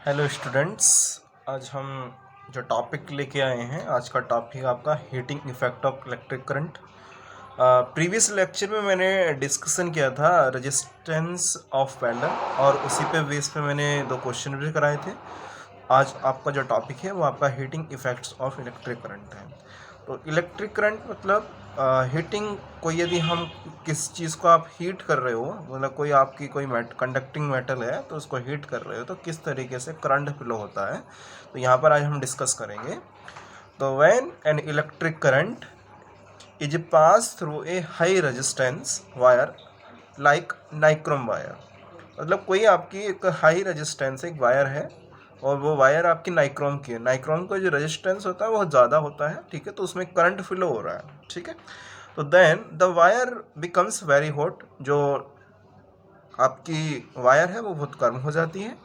Hello students. आज हम जो टॉपिक लेके आए हैं, आज का टॉपिक आपका heating effect of electric current. Previous lecture में मैंने डिस्कशन किया था रेजिस्टेंस ऑफ पैरेलल और उसी पे बेस पे मैंने 2 क्वेश्चन भी कराए थे। आज आपका जो टॉपिक है वो आपका heating effects of electric current है। तो इलेक्ट्रिक करंट मतलब हीटिंग, कोई यदि हम किस चीज़ को आप हीट कर रहे हो, मतलब कोई आपकी कोई कंडक्टिंग मेटल है तो उसको हीट कर रहे हो तो किस तरीके से करंट फ्लो होता है, तो यहाँ पर आज हम डिस्कस करेंगे। तो when an electric current is pass through a high resistance wire like nichrome wire, मतलब कोई आपकी एक हाई रेजिस्टेंस एक वायर है और वो वायर आपकी नाइक्रोम की है। नाइक्रोम का जो रेजिस्टेंस होता है वो ज़्यादा होता है, ठीक है, तो उसमें करंट फ्लो हो रहा है, ठीक है। तो then the wire becomes very hot, जो आपकी वायर है वो बहुत गर्म हो जाती है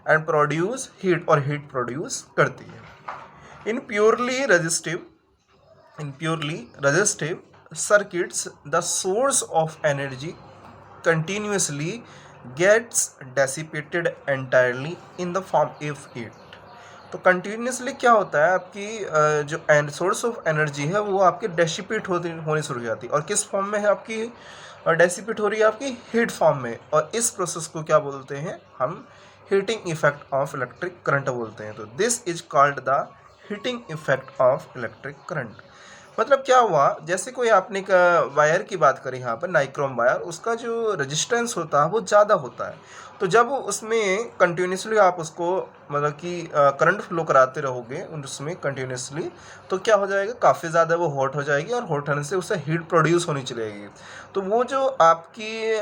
एंड प्रोड्यूस हीट, और हीट प्रोड्यूस करती है। In purely resistive circuits, the source of energy continuously gets dissipated entirely in the form of heat। तो कंटिन्यूसली क्या होता है, आपकी जो सोर्स ऑफ एनर्जी है वो आपकी डेसिपेट होनी शुरू हो जाती है, और किस फॉर्म में है आपकी डेसिपेट हो रही है, आपकी हीट फॉर्म में। और इस प्रोसेस को क्या बोलते हैं हम, heating effect of electric current बोलते हैं। तो this is called the heating effect of electric current. मतलब क्या हुआ, जैसे कोई आपने वायर की बात करी यहाँ पर, नाइक्रोम वायर, उसका जो रेजिस्टेंस होता है वो ज़्यादा होता है। तो जब उसमें कंटिन्यूसली आप उसको मतलब कि करंट फ्लो कराते रहोगे उसमें कंटिन्यूसली, तो क्या हो जाएगा, काफ़ी ज़्यादा वो हॉट हो जाएगी और हॉट होने से उससे हीट प्रोड्यूस होनी चलेगी। तो वो जो आपकी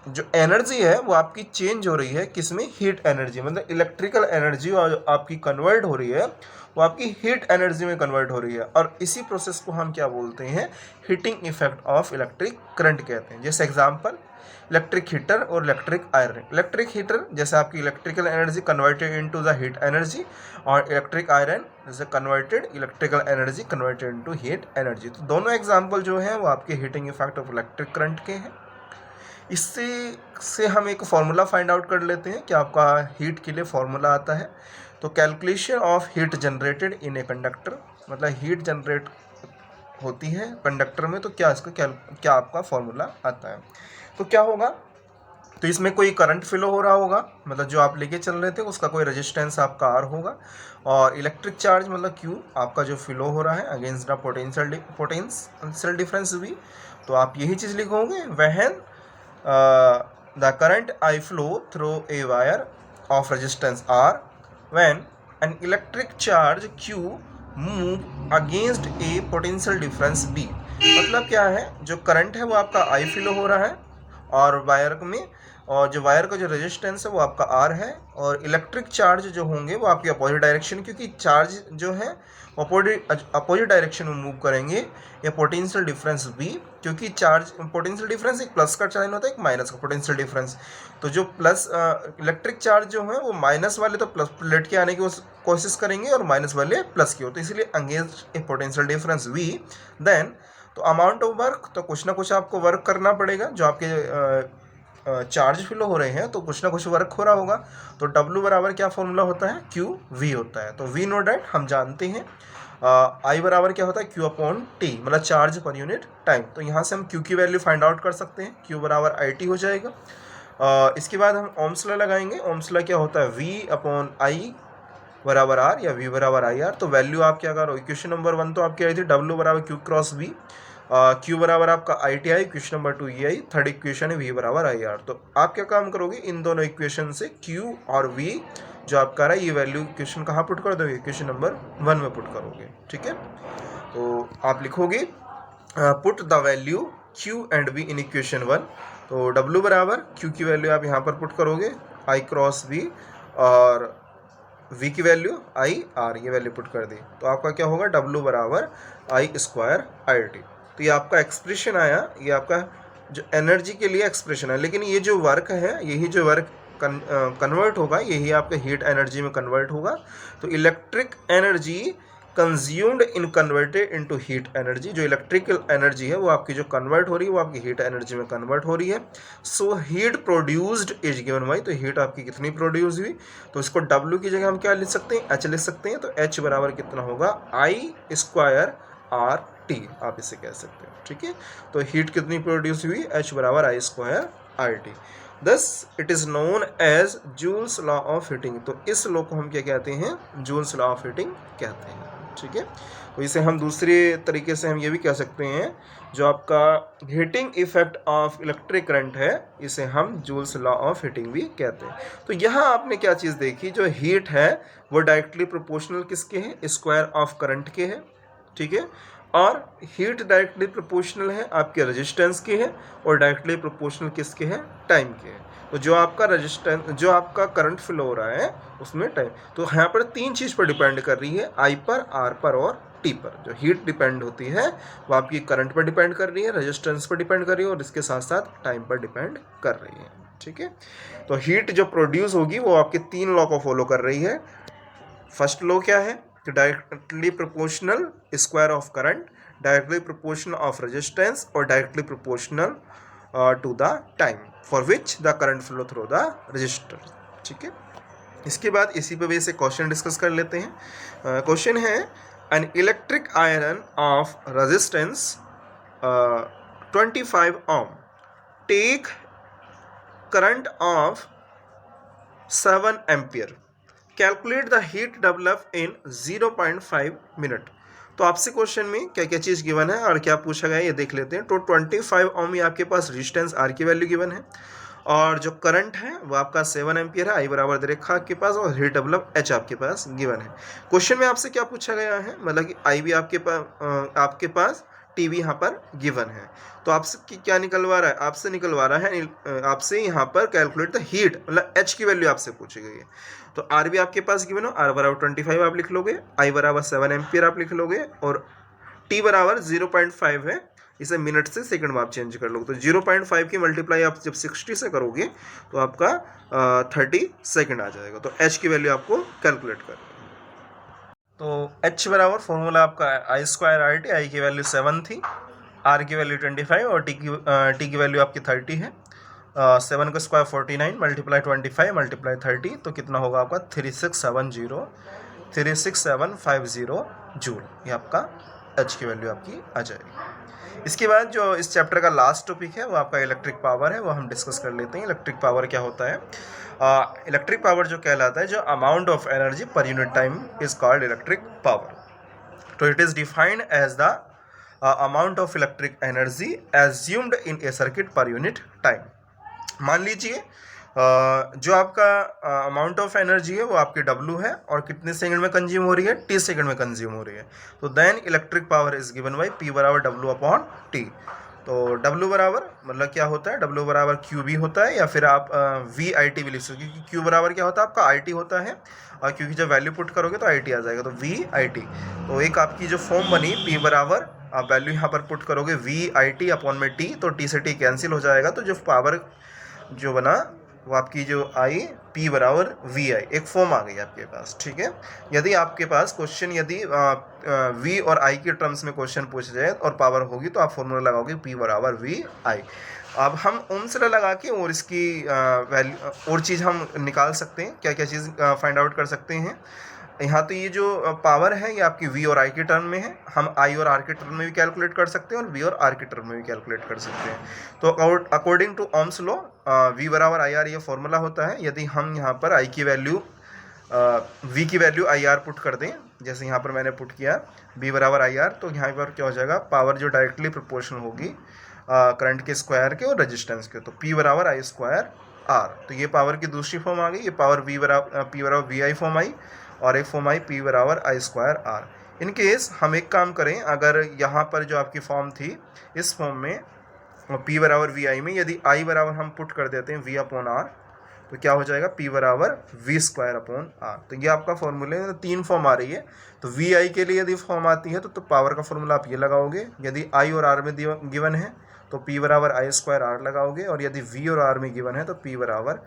जो एनर्जी है वो आपकी चेंज हो रही है किसमें, हीट एनर्जी, मतलब इलेक्ट्रिकल एनर्जी और आपकी कन्वर्ट हो रही है वो आपकी हीट एनर्जी में कन्वर्ट हो रही है। और इसी प्रोसेस को हम क्या बोलते हैं, heating effect of electric current कहते हैं। जैसे एग्जांपल, इलेक्ट्रिक हीटर और इलेक्ट्रिक आयरन। इलेक्ट्रिक हीटर जैसे आपकी electrical energy converted into the heat energy, और इलेक्ट्रिक आयरन जैसे converted electrical energy converted into heat energy. तो दोनों एग्जाम्पल जो हैं वो आपके heating effect of electric current के हैं। इससे से हम एक फार्मूला फाइंड आउट कर लेते हैं कि आपका हीट के लिए फार्मूला आता है। तो calculation of heat generated in a conductor, मतलब हीट जनरेट होती है कंडक्टर में, तो क्या आपका फार्मूला आता है। तो क्या होगा, तो इसमें कोई करंट फ्लो हो रहा होगा, मतलब जो आप लेके चल रहे थे उसका कोई रेजिस्टेंस आपका आर होगा, और इलेक्ट्रिक चार्ज मतलब क्यू आपका जो फ्लो हो रहा है against the potential difference V. तो आप यही चीज़ लिखोगे, when the current I flow through a wire of resistance R when an electric charge Q move against a potential difference B। मतलब क्या है, जो करंट है वो आपका I फ्लो हो रहा है और वायर में, और जो वायर का जो रेजिस्टेंस है वो आपका R है, और इलेक्ट्रिक चार्ज जो होंगे वो आपकी अपोजिट डायरेक्शन, क्योंकि चार्ज जो है अपोजिट डायरेक्शन में मूव करेंगे, या पोटेंशियल डिफरेंस भी, क्योंकि चार्ज पोटेंशियल डिफरेंस एक प्लस का साइन होता है, एक माइनस का पोटेंशियल डिफरेंस। तो जो प्लस इलेक्ट्रिक चार्ज जो है वो माइनस वाले तो प्लस लेट के आने की कोशिश करेंगे और माइनस वाले प्लस की हो, तो इसलिए against a potential difference V. Then तो अमाउंट ऑफ वर्क, तो कुछ ना कुछ आपको वर्क करना पड़ेगा, जो आपके चार्ज फ्लो हो रहे हैं तो कुछ ना कुछ वर्क हो रहा होगा। तो W बराबर क्या फॉर्मूला होता है, क्यू वी होता है। तो वी नो डैट हम जानते हैं, आई बराबर क्या होता है, क्यू अपॉन टी, मतलब चार्ज पर यूनिट टाइम। तो यहाँ से हम क्यू की वैल्यू फाइंड आउट कर सकते हैं, क्यू बराबर आई टी हो जाएगा। इसके बाद हम ओम्स लॉ लगाएंगे। ओम्स लॉ क्या होता है, वी अपॉन आई बराबर आर, या वी बराबर आई आर। तो वैल्यू आप क्या करो, इक्वेशन नंबर 1 तो आपकी आई थी W बराबर क्यू क्रॉस वी, क्यू बराबर आपका I T I, equation number 2 ये आई, थर्ड इक्वेशन है वी बराबर आई आर। तो आप क्या काम करोगे, इन दोनों इक्वेशन से क्यू और वी जो आपका रहा है ये वैल्यू इक्वेशन कहाँ पुट कर दोगे, इक्वेशन नंबर 1 में पुट करोगे, ठीक है। तो आप लिखोगे put the value Q and V in equation 1। तो W बराबर क्यू की वैल्यू आप यहाँ पर पुट करोगे आई क्रॉस वी, और v की वैल्यू आई आर, ये वैल्यू पुट कर दी। तो आपका क्या होगा, W बराबर आई स्क्वायर आई टी। तो ये आपका एक्सप्रेशन आया, ये आपका जो एनर्जी के लिए एक्सप्रेशन है, लेकिन ये जो वर्क है, यही जो वर्क कन्वर्ट होगा, यही आपका हीट एनर्जी में कन्वर्ट होगा। तो electric energy consumed in converted into heat energy, जो इलेक्ट्रिकल एनर्जी है वो आपकी जो कन्वर्ट हो रही है वो आपकी हीट एनर्जी में कन्वर्ट हो रही है। So heat produced is given by, तो हीट आपकी कितनी प्रोड्यूस हुई, तो इसको W की जगह हम क्या लिख सकते हैं, H लिख सकते हैं। तो H बराबर कितना होगा, I² RT आप इसे कह सकते हो, ठीक है। तो हीट कितनी प्रोड्यूस हुई, H बराबर I² RT। Thus it is known as Joule's law of heating, तो इस लॉ को हम क्या कहते हैं, जूल्स लॉ ऑफ हीटिंग कहते हैं, ठीक है। तो इसे हम दूसरे तरीके से हम ये भी कह सकते हैं, जो आपका heating effect of electric current है इसे हम जूल्स लॉ ऑफ हीटिंग भी कहते हैं। तो यहाँ आपने क्या चीज़ देखी, जो हीट है वो डायरेक्टली प्रोपोर्शनल किसके है, स्क्वायर ऑफ करंट के है, ठीक है। और हीट डायरेक्टली प्रोपोर्शनल है आपके रेजिस्टेंस के है, और डायरेक्टली प्रोपोर्शनल किसके है, टाइम के है। तो जो आपका रेजिस्टेंस, जो आपका करंट फ्लो हो रहा है उसमें टाइम, तो यहाँ पर तीन चीज़ पर डिपेंड कर रही है, I पर, R पर और T पर। जो हीट डिपेंड होती है वो आपकी करंट पर डिपेंड कर रही है, रेजिस्टेंस पर डिपेंड कर रही है, और इसके साथ साथ टाइम पर डिपेंड कर रही है, ठीक है। तो हीट जो प्रोड्यूस होगी वो आपके तीन लॉ को फॉलो कर रही है। फर्स्ट लॉ क्या है, कि directly proportional square of current, directly proportional of resistance, और directly proportional to the time for which the current flow through the resistor, ठीक है। इसके बाद इसी पे बेस से क्वेश्चन डिस्कस कर लेते हैं। क्वेश्चन है, an electric iron of resistance 25 ohm take current of 7 ampere, calculate the heat develop in 0.5 minute. तो आपसे क्वेश्चन में क्या क्या चीज़ गिवन है और क्या पूछा गया है ये देख लेते हैं। तो 25 ओम में आपके पास रेजिस्टेंस R की वैल्यू गिवन है, और जो करंट है वो आपका 7 एम्पियर है, I बराबर दे रखा आपके पास, और हीट डेवलप H आपके पास गिवन है। क्वेश्चन में आपसे क्या पूछा गया है, मतलब कि I भी आपके पास T भी यहाँ पर गिवन है। तो आपसे क्या निकलवा रहा है, आपसे निकलवा रहा है, आपसे यहाँ पर कैलकुलेट द हीट, मतलब H की वैल्यू आपसे पूछी गई है। तो R भी आपके पास गिवन हो, R बराबर 25 आप लिख लोगे, I बराबर 7 एम्पियर आप लिख लोगे, और T बराबर 0.5 है, इसे मिनट से सेकंड में आप चेंज कर लोगे। तो 0.5 की मल्टीप्लाई आप जब 60 से करोगे तो आपका 30 सेकंड आ जाएगा। तो H की वैल्यू आपको कैलकुलेट करनी है। तो H बराबर फॉर्मूला आपका I² RT, I की वैल्यू 7 थी, R की वैल्यू 25 और T की वैल्यू आपकी 30 है। 7 का स्क्वायर 49 मल्टीप्लाई 25 मल्टीप्लाई 30, तो कितना होगा आपका 3650 जूल, ये आपका H की वैल्यू आपकी आ जाएगी। इसके बाद जो इस चैप्टर का लास्ट टॉपिक है वो आपका इलेक्ट्रिक पावर है, वो हम डिस्कस कर लेते हैं। इलेक्ट्रिक पावर क्या होता है, इलेक्ट्रिक पावर जो कहलाता है, जो amount of energy per unit time is called electric power. तो it is defined as the amount of electric energy consumed in a circuit per unit time. मान लीजिए जो आपका अमाउंट ऑफ एनर्जी है वो आपकी W है, और कितने सेकंड में कंज्यूम हो रही है, T सेकंड में कंज्यूम हो रही है। तो then electric power is given by P बराबर W/T। तो W बराबर मतलब क्या होता है, W बराबर QB होता है, या फिर आप VIT भी लिख सकते हो, क्योंकि Q बराबर क्या होता है आपका IT होता है, और क्योंकि जब वैल्यू पुट करोगे तो IT आ जाएगा, तो VIT। तो एक आपकी जो फॉर्म बनी, P बराबर आप वैल्यू यहाँ पर पुट करोगे VIT/T, तो T से T कैंसिल हो जाएगा, तो जो पावर जो बना वो आपकी जो I P बराबर VI, एक फॉर्म आ गई आपके पास, ठीक है। यदि आपके पास क्वेश्चन यदि V और I के टर्म्स में क्वेश्चन पूछ जाए और पावर होगी तो आप फॉर्मूला लगाओगे P बराबर VI। अब हम ओम्स लॉ लगा के और इसकी वैल्यू और चीज़ हम निकाल सकते हैं, क्या क्या चीज़ फाइंड आउट कर सकते हैं। यहाँ तो ये जो पावर है ये आपकी V और I के टर्म में है, हम I और R के टर्म में भी कैलकुलेट कर सकते हैं और V और R के टर्म में भी कैलकुलेट कर सकते हैं। तो according to Ohm's law V बराबर IR ये फॉर्मूला होता है। यदि हम यहाँ पर I की वैल्यू V की वैल्यू IR पुट कर दें, जैसे यहाँ पर मैंने पुट किया V बराबर IR, तो यहाँ पर क्या हो जाएगा, पावर जो डायरेक्टली प्रोपोर्शनल होगी करंट के स्क्वायर के और रेजिस्टेंस के, तो P बराबर I² R। तो ये पावर की दूसरी फॉर्म आ गई, ये पावर P बराबर VI फॉर्म आई, और एक फॉर्म आई P बराबर I² R। इन केस हम एक काम करें, अगर यहाँ पर जो आपकी फॉर्म थी इस फॉर्म में P बराबर VI में यदि I बराबर हम पुट कर देते हैं V/R, तो क्या हो जाएगा P बराबर V²/R। तो ये आपका फॉर्मूले में तीन फॉर्म आ रही है। तो VI के लिए यदि फॉर्म आती है तो पावर का फॉर्मूला आप ये लगाओगे, यदि I और R में गिवन है तो P बराबर I² R लगाओगे, और यदि V और R में गिवन है तो P बराबर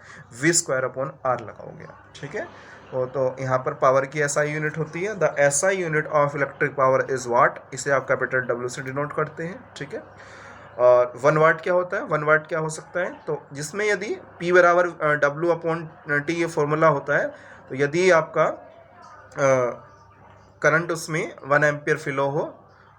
V²/R लगाओगे, ठीक है। तो यहाँ पर पावर की SI यूनिट होती है, the SI unit of electric power is what, इसे आप कैपिटल W से डिनोट करते हैं, ठीक है। और 1 वाट क्या होता है, 1 वाट क्या हो सकता है, तो जिसमें यदि P बराबर W/T ये फॉर्मूला होता है, तो यदि आपका करंट उसमें 1 एम्पियर फ्लो हो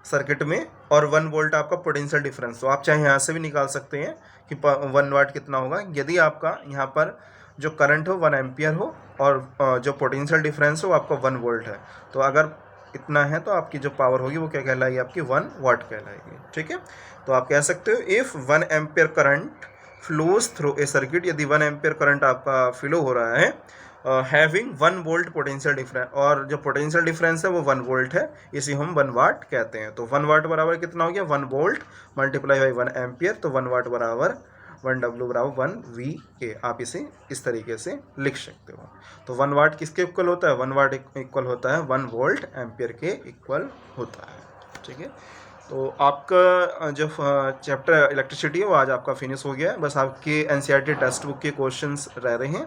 सर्किट में और 1 वोल्ट आपका पोटेंशियल डिफरेंस, तो आप चाहे यहाँ से भी निकाल सकते हैं कि 1 वाट कितना होगा। यदि आपका यहाँ पर जो करंट हो 1 एम्पियर हो और जो पोटेंशियल डिफरेंस हो आपका 1 वोल्ट है, तो अगर इतना है तो आपकी जो पावर होगी वो क्या कहलाएगी, आपकी 1 वाट कहलाएगी, ठीक है। तो आप कह सकते हो if 1 ampere current flows through a circuit, यदि 1 एम्पियर करंट आपका फ्लो हो रहा है हैविंग 1 वोल्ट पोटेंशियल डिफरेंस, और जो पोटेंशियल डिफरेंस है वो 1 वोल्ट है, इसे हम 1 वाट कहते हैं। तो 1 वाट बराबर कितना हो गया, 1 वोल्ट मल्टीप्लाई बाई 1 एम्पियर, तो 1 वाट बराबर 1 W बराबर 1 VA, आप इसे इस तरीके से लिख सकते हो। तो 1 वाट किसके इक्वल होता है, 1 वाट इक्वल होता है 1 वोल्ट एम्पियर के इक्वल होता है, ठीक है। तो आपका जो चैप्टर इलेक्ट्रिसिटी है वो आज आपका फिनिश हो गया है। बस आपके NCERT टेक्स्ट बुक के क्वेश्चंस रह रहे हैं,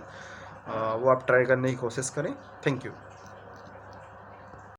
वो आप ट्राई करने की कोशिश करें। Thank you.